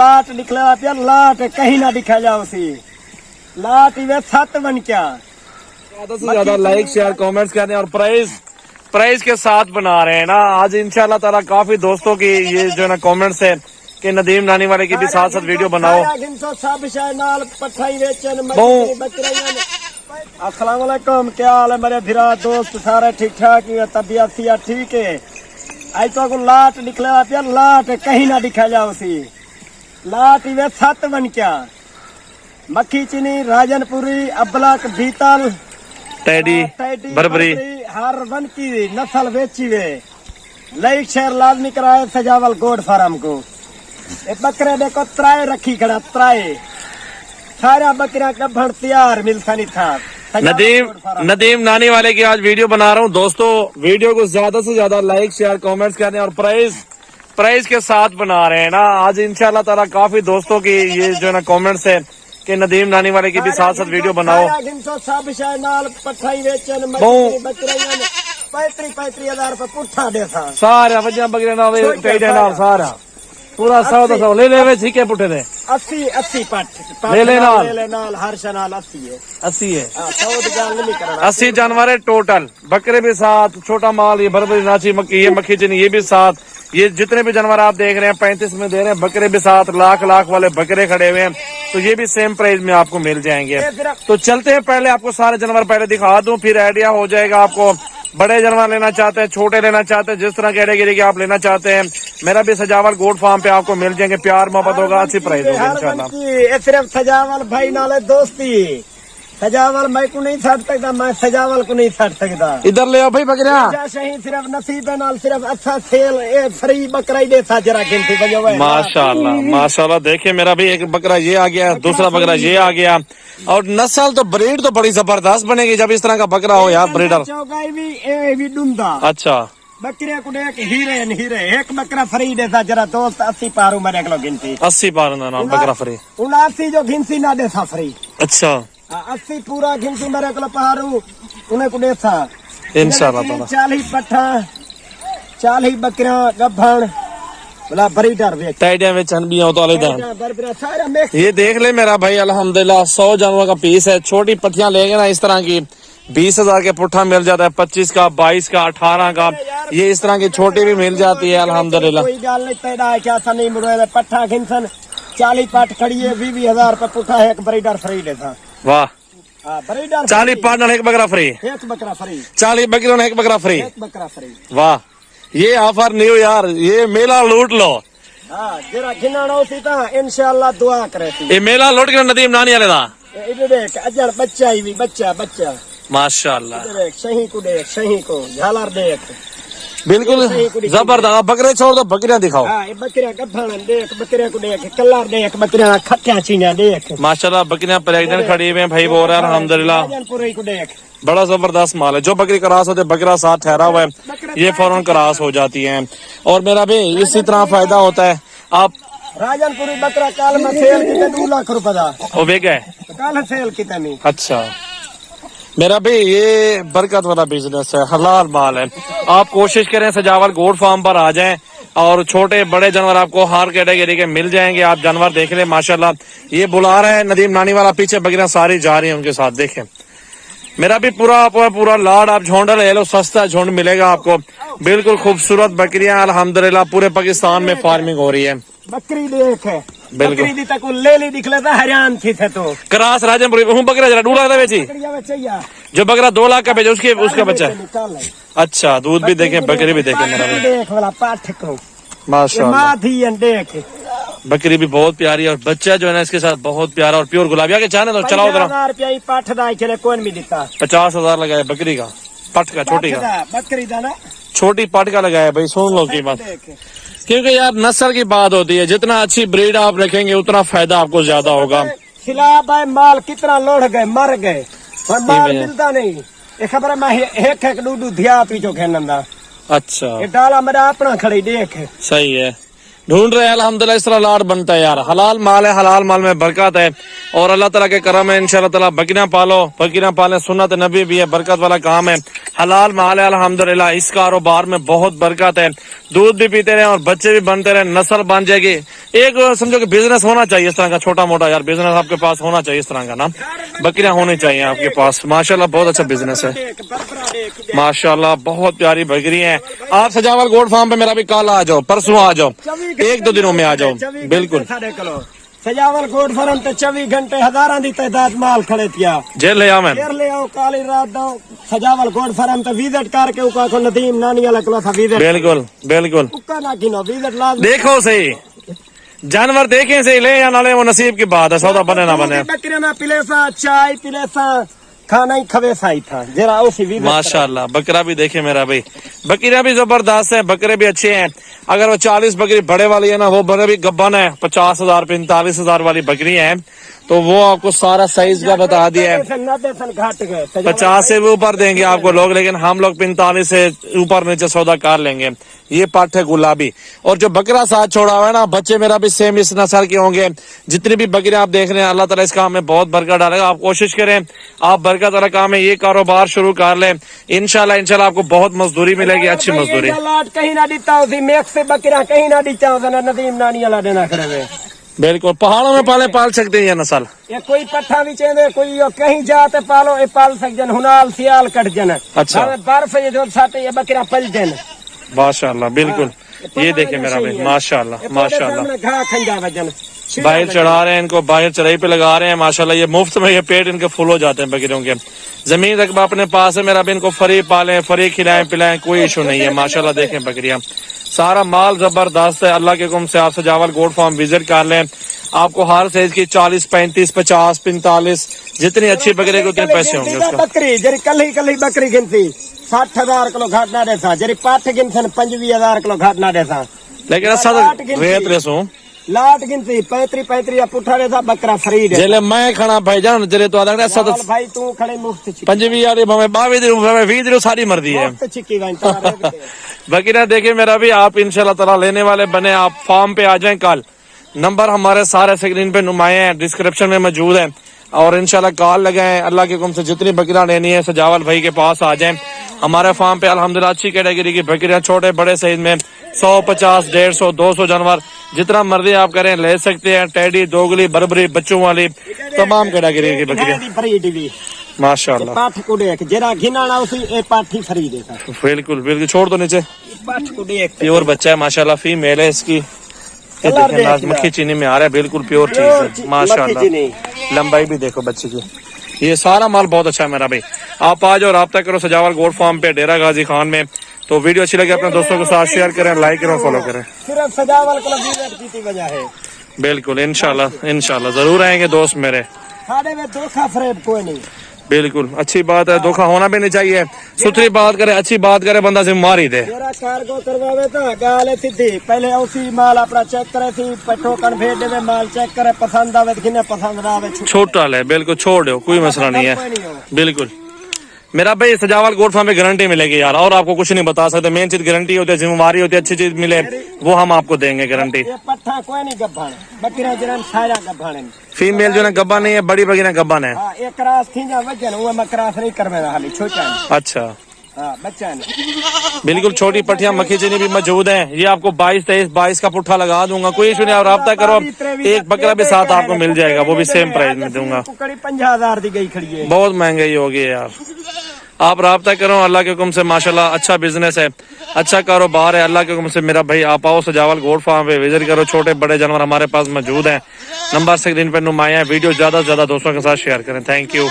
लाट निकला पिया लाट कहीं ना दिखा जाओ सी लाट वे 7 बन क्या ज्यादा से ज्यादा लाइक शेयर कमेंट्स करने और प्राइस के साथ बना रहे हैं ना। आज इंशाल्लाह ताला काफी दोस्तों की ये जो है ना कमेंट्स है कि नदीम नानी वाले की भी साथ साथ वीडियो बनाओ। अस्सलाम वालेकुम, क्या हाल है मेरे भिरा दोस्त सारे ठीक ठाक है, तबीयत सिया ठीक है। आज तो लाट निकला पिया लाट कहीं ना दिखा जाओ सी लाट वे 7 बन क्या मक्खी चीनी राजनपुरी अबलक बीतल टैडी बरबरी हर वन की नस्ल बेची वे। लाइक शेयर लाजमी कराए सजावल गोड फार्म को। ए बकरे देखो त्राए रखी खड़ा त्राए सारा बकरा गब्भण तैयार मिलता नहीं था। नदीम नानी वाले की आज वीडियो बना रहा हूँ दोस्तों। वीडियो को ज्यादा से ज्यादा लाइक शेयर कमेंट्स करने और प्राइस के साथ बना रहे हैं ना। आज इंशाल्लाह ताला काफी दोस्तों की ये जो है ना कमेंट्स है कि नदीम नानी वाले की भी साथ साथ वीडियो बनाओ। 35,000 रुपए पुट्ठा दे सारा वजह बकरे सारा पूरा 100 ले ठीके पुट्ठे दे 80 पट ले नाल हर शनाल 80 है 80 जानवर है टोटल। बकरे भी साथ, छोटा माल, ये बरबरी नाची मक्की, ये मक्खी चनी, ये भी साथ। ये जितने भी जानवर आप देख रहे हैं 35 में दे रहे हैं। बकरे भी साथ, लाख वाले बकरे खड़े हुए हैं, तो ये भी सेम प्राइस में आपको मिल जाएंगे। तो चलते हैं, पहले आपको सारे जानवर पहले दिखा दूं, फिर आइडिया हो जाएगा आपको। बड़े जानवर लेना चाहते हैं, छोटे लेना चाहते हैं, जिस तरह कैटेगरी के आप लेना चाहते हैं, मेरा भी सजावल गोड फार्म पे आपको मिल जाएंगे। प्यार मोहब्बत होगा, अच्छी प्राइस होगी इंशाल्लाह। सिर्फ सजावल भाई नाले दोस्ती सजावल मैं को नहीं छड़ सकता, मैं सजावल को नहीं छड़ सकता। इधर ले आओ भाई बकरिया। सिर्फ नसीब नाल सिर्फ अच्छा सेल फ्री बकरा ही देता जरा गिनती बजाओ। माशाल्लाह देखिए मेरा भी एक बकरा ये आ गया, दूसरा बकरा ये आ गया। और नस्ल तो ब्रीड तो बड़ी जबरदस्त बनेगी जब इस तरह का बकरा हो यार ब्रीडर। भी डूंदा अच्छा बकरे को देख हीरे एक बकरा फ्री देता जरा दोस्त 80 पारू मेरे को गिनती 80 पारू ना बकरा फ्री 79 जो गिनती ना देता फ्री। अच्छा 80 पूरा गिनती मेरे को पहाड़ू उन्हें को देता इंशाल्लाह। 40 पट्ठा 40 बकरा गब्भण बोला ब्रीडर तो ये देख ले मेरा भाई अल्हम्दुलिल्लाह 100 जानवर का पीस है। छोटी पट्टियां लेंगे ना इस तरह की 20,000 के पुट्ठा मिल जाता है, 25 का, 22 का, 18 का। ये इस तरह की छोटी भी मिल जाती है अल्हम्दुलिल्लाह। कोई गल नहीं तेरा क्या नहीं मुड़े पट्ठा घिनसन 40 पट खड़ी है 20,000 रुपए पुट्ठा है। एक ब्रीडर फ्री देता। वाह 40 पार्ट एक बकरा फ्री, एक बकरा फ्री, 40 बकरों ने एक बकरा फ्री, एक बकरा फ्री। वाह ये ऑफर न्यू यार, ये मेला लूट लो। जरा घिनाना होती था इंशाल्लाह दुआ करे। ये मेला लूट के नदीम नानी वाले दा देख अजर बच्चा ही भी बच्चा माशाल्लाह। देख सही को झालर देख बिल्कुल जबरदस्त। बकरे छोड़ दो, बकरियां दिखाओ। बकरियां गब्भण देख, बकरे को देख, कलर देख, बकरियां खट्टियां चीनियां देख माशाल्लाह। बकरियां प्रेग्नेंट खड़ी हुई हैं भाई बोल रहे हैं अल्हम्दुलिल्लाह। को देख बड़ा जबरदस्त माल है। जो बकरी क्रॉस होते बकरा साथ ठहरा हुआ है ये फौरन क्रॉस हो जाती है। और मेरा भी इसी तरह फायदा होता है। आप राजनपुरी बकरा कल में सेल कितने 2 लाख रुपए का वो बिक गए कल सेल कितनी। अच्छा मेरा भी ये बरकत वाला बिजनेस है, हलाल माल है। आप कोशिश करें सजावल गोड फार्म पर आ जाएं और छोटे बड़े जानवर आपको हर कैटेगरी के मिल जाएंगे। आप जानवर देख लें माशाल्लाह। ये बुला रहे हैं नदीम नानी वाला, पीछे बकरियां सारी जा रही हैं उनके साथ। देखें मेरा भी पूरा लाड आप झोंड ले लो, सस्ता झोंड मिलेगा आपको। बिल्कुल खूबसूरत बकरियां अल्हम्दुलिल्लाह पूरे पाकिस्तान में फार्मिंग हो रही है। बकरी देख है बिल्कुल बकरी दी तक ले ली दिख लेता हरियाण थी थे तो क्रास राजनपुरी हूँ बकरा जरा 2 लाख का बेची। जो बकरा 2 लाख का बेचा उसका बच्चा। अच्छा दूध भी देखे, बकरी भी देखे मेरा देख वाला पाठ को माशाल्लाह। देख बकरी भी बहुत प्यारी है और बच्चा जो है ना इसके साथ बहुत प्यारा और प्योर गुलाबिया के चाहे तो चलाओ उधर। 50,000 पाठ दाई कौन भी देता 50,000 लगाया बकरी का, पट का, छोटी का, बकरी का ना छोटी पट का लगाया भाई। सुन लो कीमत, क्योंकि यार नस्ल की बात होती है। जितना अच्छी ब्रीड आप रखेंगे उतना फायदा आपको ज्यादा होगा। सिलाब है माल कितना लोढ़ गए मर गए और माल मिलता नहीं। ये खबर है मैं एक दूध धिया पीछो खेलंदा। अच्छा ये डाला मेरा अपना खड़ी देख सही है। ढूंढ रहे हैं अल्हम्दुलिल्लाह इस तरह लाट बनता है यार। हलाल माल है, हलाल माल में बरकत है और अल्लाह ताला के करम है। इंशाअल्लाह ताला बकरियां पालो, बकरियां पालें, सुन्नत नबी भी है, बरकत वाला काम है, हलाल माल है अल्हम्दुलिल्लाह। इस कारोबार में बहुत बरकत है, दूध भी पीते रहे और बच्चे भी बनते रहे, नस्ल बन जाएगी। एक समझो कि बिजनेस होना चाहिए इस तरह का, छोटा मोटा यार बिजनेस आपके पास होना चाहिए इस तरह का ना, बकरियां होनी चाहिए आपके पास। माशाल्लाह बहुत अच्छा बिजनेस है, माशाल्लाह बहुत प्यारी बकरी है। आप सजावल गोट फार्म पे मेरा भी कल आ जाओ, परसों आ जाओ, 1-2 दिनों में आ जाओ। बिल्कुल सजावल गोट फार्म ते 24 घंटे हजारां दी तादाद माल खड़े थिया। जेल ले आओ मैं, ले आओ काली रात दो सजावल गोट फार्म ते विजिट करके उका को नदीम नानी वाला क्लास विजिट। बिल्कुल बिल्कुल उका ना गिनो विजिट लाजमी देखो सही, जानवर देखें सही, ले या ना ले वो नसीब की बात है, सौदा बने ना बने। बकरे में पिलेसा चाय पिलेसा खाना ही खवेसा ही था जरा उसी विजिट। माशाल्लाह बकरा भी देखे मेरा भाई, बकरियां भी जबरदस्त है, बकरे भी अच्छे हैं। अगर वो 40 बकरी बड़े वाली है ना, वो बड़े भी गब्बन है, 50,000 45,000 वाली बकरी है, तो वो आपको सारा साइज का बता दिया है। 50 से भी ऊपर देंगे आपको लोग, लेकिन हम लोग 45 से ऊपर नीचे सौदा कर लेंगे। ये पाठ है गुलाबी। और जो बकरा साथ छोड़ा हुआ है ना, बच्चे मेरा भी सेम इस नस्ल के होंगे। जितनी भी बकरियां आप देख रहे हैं, अल्लाह ताला इस काम में बहुत बरकत डालेगा। आप कोशिश करें, आप बरकत वाला काम है, ये कारोबार शुरू कर लें, इंशाल्लाह इंशाल्लाह आपको बहुत मजदूरी मिलेगी, अच्छी मजदूरी। कहीं ना दीता से बकरा कहीं ना दीता नदीम नानी वाला देना खड़े। बिल्कुल पहाड़ों में पाल सकते हैं ये नस्ल। ये कोई पट्ठा भी चाहिए, कोई कहीं जाते पालो ये पाल सकते, हुनाल सियाल कट जन। अच्छा बर्फ ये जो साथे ये बकरा पल जन। माशाल्लाह बिल्कुल। ये देखे मेरा भाई, माशाल्लाह माशाल्लाह। घा खंजा वजन बाहर चढ़ा रहे हैं इनको, बाहर चढ़ाई पे लगा रहे हैं माशाल्लाह। ये मुफ्त में ये पेट इनके फुल हो जाते हैं बकरियों के। जमीन रकबा अपने पास है मेरा भी, इनको फ्री पालें, फ्री खिलाएं पिलाएं, कोई इशू नहीं है। माशाल्लाह देखें बकरियां, सारा माल जबरदस्त है। अल्लाह के हुक्म से आप सजावल गोट फार्म विजिट कर लें, आपको हर साइज की 40 35 50 45 जितनी अच्छी बकरी के उतने पैसे होंगे उसका। बकरी जरी कल बकरी गिनती 60,000 किलो घाट ना देसा, जरी पाठ गिनसन 25,000 किलो घाट ना देसा। लेकिन अच्छा रेत रेसो लाट गिनती 35 या पुठा देसा बकरा फ्री दे। जेले मैं खड़ा भाईजान जरे तो आदा सद भाई तू खड़े मुफ्त 25 यार भावे 22 20 सारी मर्जी है। बकरियां देखे मेरा भी, आप इंशाल्लाह ताला लेने वाले बने, आप फार्म पे आ जाएं कल। नंबर हमारे सारे स्क्रीन पे नुमाए हैं, डिस्क्रिप्शन में मौजूद है, और इंशाल्लाह कॉल लगाएं। अल्लाह के हुक्म से जितनी बकरियां लेनी है सजावल भाई के पास आ जाएं। हमारे फार्म पे अल्हम्दुलिल्लाह अच्छी कैटेगरी की बकरियां, छोटे बड़े साइज में 100 50 150 200 जानवर जितना मर्जी आप करें ले सकते हैं। टेडी दोगली बरबरी बच्चों वाली तमाम कैटेगरी की बकरियां माशाल्लाह। पाठ को देख जरा घिनाना उसी ए पाठी फ्री देता। बिल्कुल बिल्कुल छोड़ दो नीचे। पाठ को देख प्योर बच्चा है माशाल्लाह, फीमेल है इसकी। मक्खी चीनी में आ रहा है, बिल्कुल प्योर चीज है माशाल्लाह। लंबाई भी देखो बच्चे की, ये सारा माल बहुत अच्छा है मेरा भाई। आप आ जाओ, राब्ता करो सजावल गोट फार्म पे डेरा गाजी खान में। तो वीडियो अच्छी लगे अपने दोस्तों के साथ शेयर करें, लाइक करें, फॉलो करें। सिर्फ सजावल को की वजह है। बिल्कुल इंशाल्लाह इंशाल्लाह जरूर आएंगे दोस्त मेरे। साढ़े में धोखा फरेब कोई नहीं। बिल्कुल अच्छी बात है, धोखा होना भी नहीं चाहिए। सुथरी बात करे, अच्छी बात करे, बंदा जिम्मेदार ही दे। मेरा कार्गो करवावे तो गाले सीधी पहले उसी माल अपना चेक करे थी, टोकन भेज देवे, माल चेक करे, पसंद आवे तो किने पसंद ना आवे छोटा ले, बिल्कुल छोड़ दो, कोई मसला नहीं है। बिल्कुल मेरा भाई सजावल गोट फार्म में गारंटी मिलेगी यार, और आपको कुछ नहीं बता सकते। मेन चीज गारंटी होती है, जिम्मेवारी होती है, अच्छी चीज मिले वो हम आपको देंगे गारंटी। पट्ठा कोई नहीं गब्बान, बकरा जरन सारा गब्बान। फीमेल जो है गब्बा नहीं है, बड़ी बकरियां गब्बा है। एक क्रास थी जा वजन वो मैं क्रास नहीं करवे हाली छोटा। अच्छा बच्चा बिल्कुल छोटी पट्टियां मक्खी चीनी भी मौजूद है। ये आपको 22 का पुट्ठा लगा दूंगा, कोई इशू नहीं। आप राब्ता करो, एक बकरा भी साथ आपको मिल जाएगा, वो भी सेम प्राइस में दूंगा। 50,000 दी गई खड़ी है, बहुत महंगाई होगी यार। आप राब्ता करो, अल्लाह के हुक्म से माशाल्लाह अच्छा बिजनेस है, अच्छा कारोबार है। अल्लाह के हुक्म से मेरा भाई आप आओ सजावल गोट फार्म पे विजिट करो। छोटे बड़े जानवर हमारे पास मौजूद हैं, नंबर स्क्रीन पे नुमाया है। वीडियो ज्यादा से ज्यादा दोस्तों के साथ शेयर करें। Thank you.